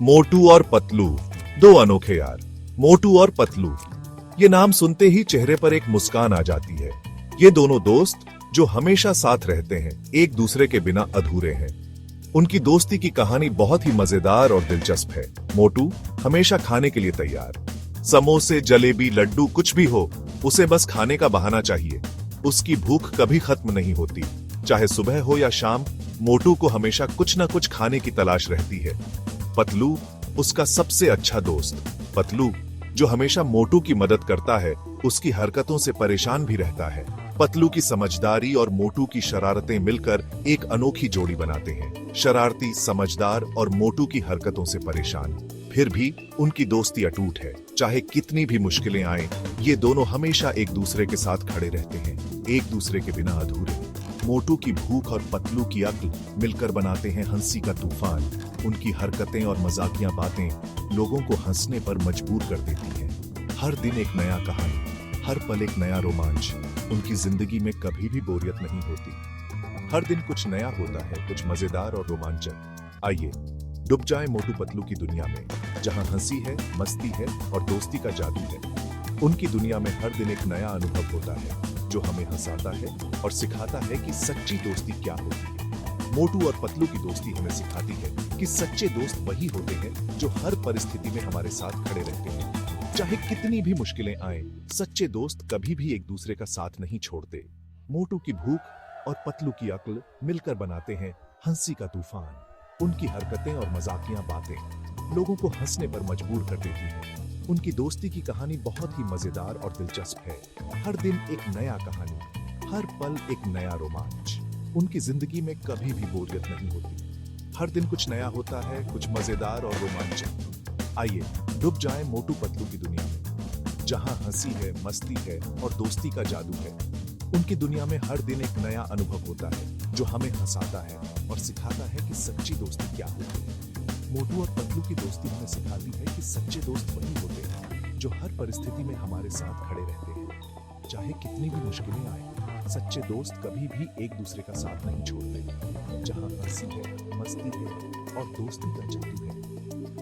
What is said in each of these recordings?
मोटू और पतलू, दो अनोखे यार। मोटू और पतलू, ये नाम सुनते ही चेहरे पर एक मुस्कान आ जाती है। ये दोनों दोस्त जो हमेशा साथ रहते हैं, एक दूसरे के बिना अधूरे हैं। उनकी दोस्ती की कहानी बहुत ही मजेदार और दिलचस्प है। मोटू हमेशा खाने के लिए तैयार, समोसे, जलेबी, लड्डू, कुछ भी हो, उसे बस खाने का बहाना चाहिए। उसकी भूख कभी खत्म नहीं होती, चाहे सुबह हो या शाम। मोटू को हमेशा कुछ न कुछ खाने की तलाश रहती है। पतलू उसका सबसे अच्छा दोस्त, पतलू जो हमेशा मोटू की मदद करता है, उसकी हरकतों से परेशान भी रहता है। पतलू की समझदारी और मोटू की शरारतें मिलकर एक अनोखी जोड़ी बनाते हैं। शरारती, समझदार और मोटू की हरकतों से परेशान, फिर भी उनकी दोस्ती अटूट है। चाहे कितनी भी मुश्किलें आए, ये दोनों हमेशा एक दूसरे के साथ खड़े रहते हैं, एक दूसरे के बिना अधूरे। मोटू की भूख और पतलू की अक्ल मिलकर बनाते हैं हंसी का तूफान। उनकी हरकतें और मजाकिया बातें लोगों को हंसने पर मजबूर कर देती हैं। हर दिन एक नया कहानी, हर पल एक नया रोमांच। उनकी जिंदगी में कभी भी बोरियत नहीं होती। हर दिन कुछ नया होता है, कुछ मजेदार और रोमांचक। आइए डूब जाए मोटू पतलू की दुनिया में, जहां हंसी है, मस्ती है और दोस्ती का जादू है। उनकी दुनिया में हर दिन एक नया अनुभव होता है, जो हमें हंसाता है और सिखाता है कि सच्ची दोस्ती क्या होती है। मोटू और पतलू की दोस्ती हमें सिखाती है कि सच्चे दोस्त वही होते हैं जो हर परिस्थिति में हमारे साथ खड़े रहते हैं। चाहे कितनी भी मुश्किलें आए, सच्चे दोस्त कभी भी एक दूसरे का साथ नहीं छोड़ते। मोटू की भूख और पतलू की अक्ल मिलकर बनाते हैं हंसी का तूफान। उनकी हरकतें और मजाकिया बातें लोगों को हंसने पर मजबूर कर देती हैं। उनकी दोस्ती की कहानी बहुत ही मजेदार और दिलचस्प है। हर दिन एक नया कहानी, हर पल एक नया रोमांच। उनकी जिंदगी में कभी भी बोरियत नहीं होती। हर दिन कुछ नया होता है, कुछ मजेदार और रोमांचक। आइए डूब जाएं मोटू पतलू की दुनिया में, जहां हंसी है, मस्ती है और दोस्ती का जादू है। उनकी दुनिया में हर दिन एक नया अनुभव होता है, जो हमें हंसाता है और सिखाता है कि सच्ची दोस्ती क्या होती है। मोटू और पतलू की दोस्ती हमें सिखाती है कि सच्चे दोस्त वही होते हैं जो हर परिस्थिति में हमारे साथ खड़े रहते हैं। चाहे कितनी भी मुश्किलें आए, सच्चे दोस्त कभी भी एक दूसरे का साथ नहीं छोड़ते। जहां हंसी है, मस्ती है और दोस्ती का जादू है,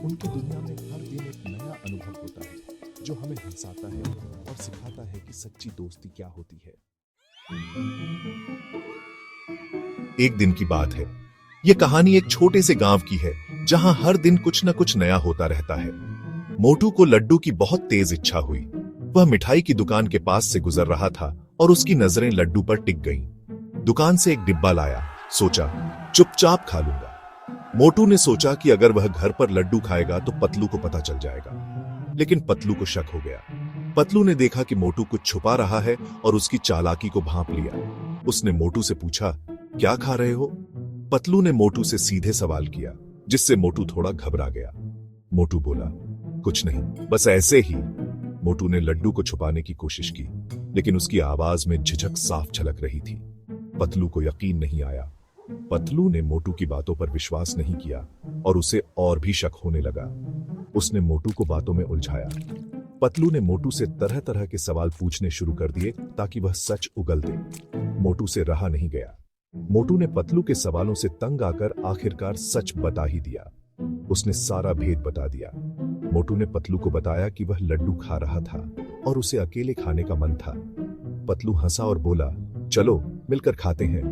उनकी दुनिया में हर दिन एक नया अनुभव होता है, जो हमें हंसाता है और सिखाता है कि सच्ची दोस्ती क्या होती है। एक दिन की बात है। यह कहानी एक छोटे से गांव की है, जहां हर दिन कुछ न कुछ नया होता रहता है। मोटू को लड्डू की बहुत तेज इच्छा हुई। वह मिठाई की दुकान के पास से गुजर रहा था और उसकी नजरें लड्डू पर टिक गईं। दुकान से एक डिब्बा लाया, सोचा चुपचाप खा लूंगा। मोटू ने सोचा कि अगर वह घर पर लड्डू खाएगा तो पतलू को पता चल जाएगा, लेकिन पतलू को शक हो गया। पतलू ने देखा कि मोटू कुछ छुपा रहा है और उसकी चालाकी को भांप लिया। उसने मोटू से पूछा, क्या खा रहे हो? पतलू ने मोटू से सीधे सवाल किया, जिससे मोटू थोड़ा घबरा गया। मोटू बोला, कुछ नहीं, बस ऐसे ही। मोटू ने लड्डू को छुपाने की कोशिश की, लेकिन उसकी आवाज में झिझक साफ झलक रही थी। पतलू को यकीन नहीं आया। पतलू ने मोटू की बातों पर विश्वास नहीं किया और उसे और भी शक होने लगा। उसने मोटू को बातों में उलझाया। पतलू ने मोटू से तरह तरह के सवाल पूछने शुरू कर दिए ताकि वह सच उगल दे। मोटू से रहा नहीं गया। मोटू ने पतलू के सवालों से तंग आकर आखिरकार सच बता ही दिया। उसने सारा भेद बता दिया। मोटू ने पतलू को बताया कि वह लड्डू खा रहा था और उसे अकेले खाने का मन था। पतलू हंसा और बोला, चलो मिलकर खाते हैं।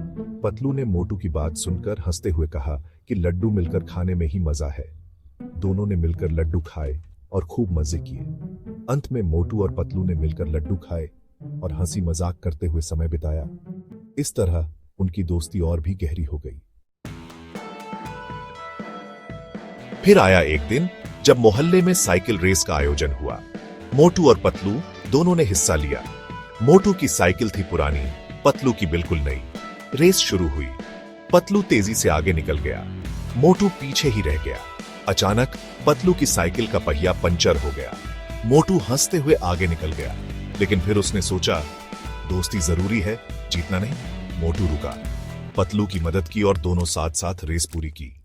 पतलू ने मोटू की बात सुनकर हंसते हुए कहा कि लड्डू मिलकर खाने में ही मजा है। दोनों ने मिलकर लड्डू खाए और खूब मजे किए। अंत में मोटू और पतलू ने मिलकर लड्डू खाए और हंसी मजाक करते हुए समय बिताया। इस तरह उनकी दोस्ती और भी गहरी हो गई। फिर आया एक दिन जब मोहल्ले में साइकिल रेस का आयोजन हुआ। मोटू और पतलू दोनों ने हिस्सा लिया। मोटू की साइकिल थी पुरानी, पतलू की बिल्कुल नई। रेस शुरू हुई। पतलू तेजी से आगे निकल गया, मोटू पीछे ही रह गया। अचानक पतलू की साइकिल का पहिया पंचर हो गया। मोटू हंसते हुए आगे निकल गया, लेकिन फिर उसने सोचा, दोस्ती जरूरी है, जीतना नहीं। मोटू रुका, पतलू की मदद की और दोनों साथ साथ रेस पूरी की।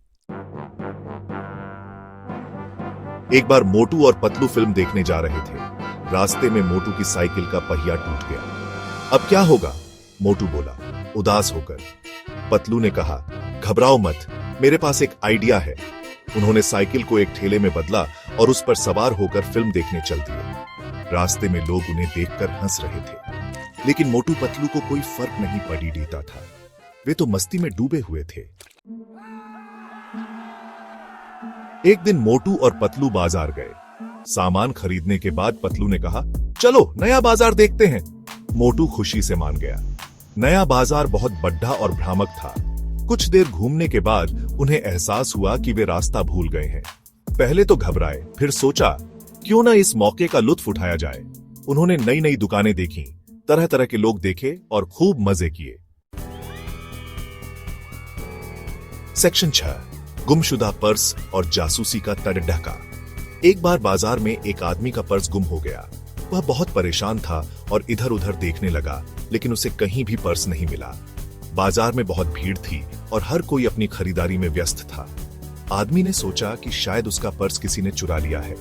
एक बार मोटू और पतलू फिल्म देखने जा रहे थे। रास्ते में मोटू की साइकिल का पहिया टूट गया। अब क्या होगा? मोटू बोला उदास होकर। पतलू ने कहा, घबराओ मत, मेरे पास एक आइडिया है। उन्होंने साइकिल को एक ठेले में बदला और उस पर सवार होकर फिल्म देखने चल दिए। रास्ते में लोग उन्हें देखकर हंस रहे थे, लेकिन मोटू पतलू को कोई फर्क नहीं पड़ी देता था। वे तो मस्ती में डूबे हुए थे। एक दिन मोटू और पतलू बाजार गए। सामान खरीदने के बाद पतलू ने कहा, चलो नया बाजार देखते हैं। मोटू खुशी से मान गया। नया बाजार बहुत बड़ा और भ्रामक था। कुछ देर घूमने के बाद उन्हें एहसास हुआ कि वे रास्ता भूल गए हैं। पहले तो घबराए, फिर सोचा क्यों ना इस मौके का लुत्फ उठाया जाए। उन्होंने नई नई दुकानें देखी, तरह तरह के लोग देखे और खूब मजे किए। सेक्शन 6, गुमशुदा पर्स और जासूसी का तड़का। एक बार बाजार में एक आदमी का पर्स गुम हो गया। वह बहुत परेशान था और इधर उधर देखने लगा, लेकिन उसे कहीं भी पर्स नहीं मिला। बाजार में बहुत भीड़ थी और हर कोई अपनी खरीदारी में व्यस्त था। आदमी ने सोचा कि शायद उसका पर्स किसी ने चुरा लिया है।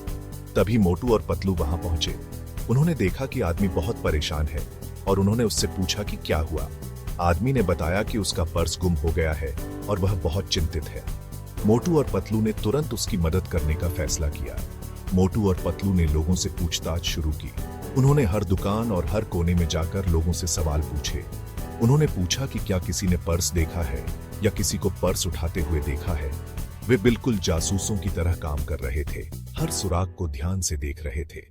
तभी मोटू और पतलू वहां पहुंचे। उन्होंने देखा कि आदमी बहुत परेशान है और उन्होंने उससे पूछा कि क्या हुआ। आदमी ने बताया कि उसका पर्स गुम हो गया है और वह बहुत चिंतित है। मोटू और पतलू ने तुरंत उसकी मदद करने का फैसला किया। मोटू और पतलू ने लोगों से पूछताछ शुरू की। उन्होंने हर दुकान और हर कोने में जाकर लोगों से सवाल पूछे। उन्होंने पूछा कि क्या किसी ने पर्स देखा है या किसी को पर्स उठाते हुए देखा है। वे बिल्कुल जासूसों की तरह काम कर रहे थे, हर सुराग को ध्यान से देख रहे थे।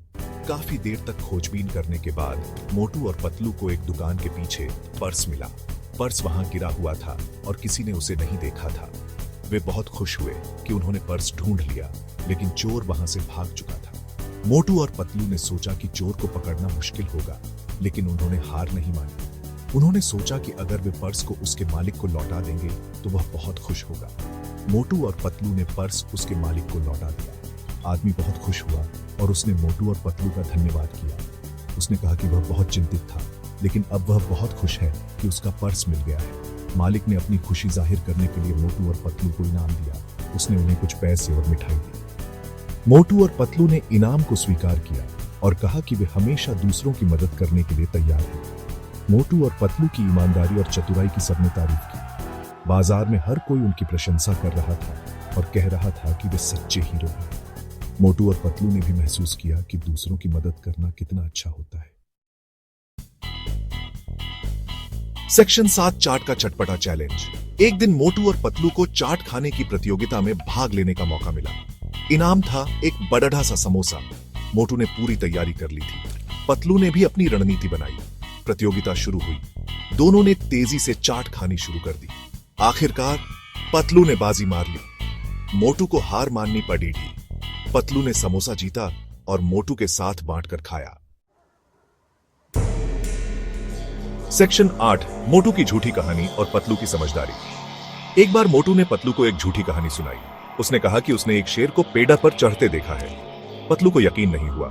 काफी देर तक खोजबीन करने के बाद मोटू और पतलू को एक दुकान के पीछे पर्स मिला। पर्स वहां गिरा हुआ था और किसी ने उसे नहीं देखा था। वे बहुत खुश हुए कि उन्होंने पर्स ढूंढ लिया, लेकिन चोर वहां से भाग चुका था। मोटू और पतलू ने सोचा कि चोर को पकड़ना मुश्किल होगा, लेकिन उन्होंने हार नहीं मानी। उन्होंने सोचा कि अगर वे पर्स को उसके मालिक को लौटा देंगे तो वह बहुत खुश होगा। मोटू और पतलू ने पर्स उसके मालिक को लौटा दिया। आदमी बहुत खुश हुआ और उसने मोटू और पतलू का धन्यवाद किया। उसने कहा कि वह बहुत चिंतित था, लेकिन अब वह बहुत खुश है कि उसका पर्स मिल गया है। मालिक ने अपनी खुशी जाहिर करने के लिए मोटू और पतलू को इनाम दिया। उसने उन्हें कुछ पैसे और मिठाई दी। मोटू और पतलू ने इनाम को स्वीकार किया और कहा कि वे हमेशा दूसरों की मदद करने के लिए तैयार हैं। मोटू और पतलू की ईमानदारी और चतुराई की सबने तारीफ की। बाजार में हर कोई उनकी प्रशंसा कर रहा था और कह रहा था कि वे सच्चे हीरो हैं। मोटू और पतलू ने भी महसूस किया कि दूसरों की मदद करना कितना अच्छा होता है। सेक्शन 7, चाट का चटपटा चैलेंज। एक दिन मोटू और पतलू को चाट खाने की प्रतियोगिता में भाग लेने का मौका मिला। इनाम था एक बड़ा सा समोसा। मोटू ने पूरी तैयारी कर ली थी। पतलू ने भी अपनी रणनीति बनाई। प्रतियोगिता शुरू हुई। दोनों ने तेजी से चाट खानी शुरू कर दी। आखिरकार पतलू ने बाजी मार ली। मोटू को हार माननी पड़ी थी। पतलू ने समोसा जीता और मोटू के साथ बांटकर खाया। सेक्शन 8, मोटू की झूठी कहानी और पतलू की समझदारी। एक बार मोटू ने पतलू को एक झूठी कहानी सुनाई। उसने कहा कि उसने एक शेर को पेड़ पर चढ़ते देखा है। पतलू को यकीन नहीं हुआ।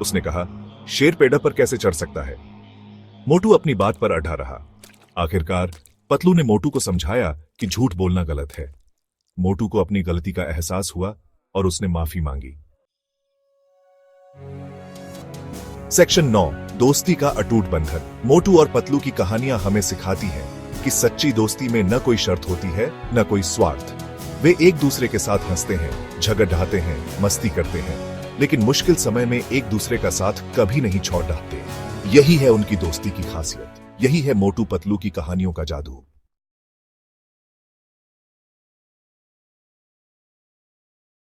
उसने कहा, शेर पेड़ पर कैसे चढ़ सकता है? मोटू अपनी बात पर अड़ा रहा। आखिरकार पतलू ने मोटू को समझाया कि झूठ बोलना गलत है। मोटू को अपनी गलती का एहसास हुआ और उसने माफी मांगी। सेक्शन 9, दोस्ती का अटूट बंधन। मोटू और पतलू की कहानियां हमें सिखाती हैं कि सच्ची दोस्ती में न कोई शर्त होती है, न कोई स्वार्थ। वे एक दूसरे के साथ हंसते हैं, झगड़ाते हैं, मस्ती करते हैं, लेकिन मुश्किल समय में एक दूसरे का साथ कभी नहीं छोड़ डालते। यही है उनकी दोस्ती की खासियत। यही है मोटू पतलू की कहानियों का जादू।